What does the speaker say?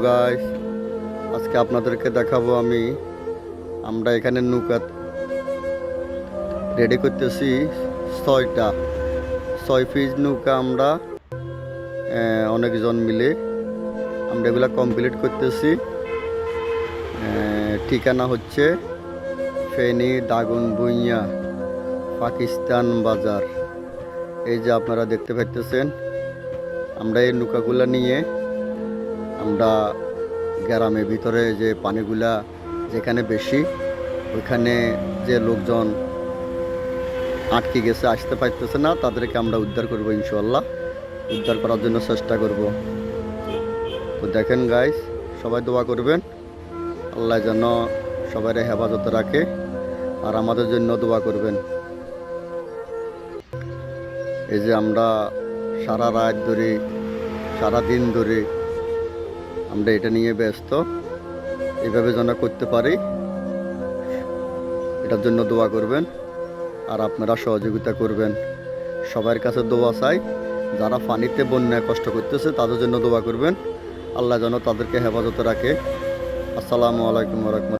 Guys, আজকে আপনাদেরকে দেখাবো আমরা এখানে নৌকা রেডি করতেছি। 6 পিস নৌকা আমরা অনেকজন মিলে আমরা এগুলা কমপ্লিট করতেছি। ঠিকানা হচ্ছে ফেনী দাগন ভুঁইয়া পাকিস্তান বাজার। এই যে আপনারা দেখতে পাইতেছেন, আমরা এই নৌকাগুলা নিয়ে আমরা গ্রামের ভিতরে যে পানিগুলা যেখানে বেশি, ওইখানে যে লোকজন আটকে গেছে, আসতে পারতেছে না, তাদেরকে আমরা উদ্ধার করব। ইনশাআল্লাহ উদ্ধার করার জন্য চেষ্টা করব। তো দেখেন গাইস, সবাই দোয়া করবেন, আল্লাহ যেন সবাই হেফাজতে রাখে, আর আমাদের জন্য দোয়া করবেন। এই যে আমরা সারা রাত ধরে, সারা দিন ধরে আমরা এটা নিয়ে ব্যস্ত। এইভাবে যেন করতে পারি, এটার জন্য দোয়া করবেন, আর আপনারা সহযোগিতা করবেন। সবার কাছে দোয়া চাই, যারা পানিতে বন্যায় কষ্ট করতেছে তাদের জন্য দোয়া করবেন, আল্লাহ যেন তাদেরকে হেফাজতে রাখে। আসসালামু আলাইকুম ওয়া রাহমাতুল্লাহ।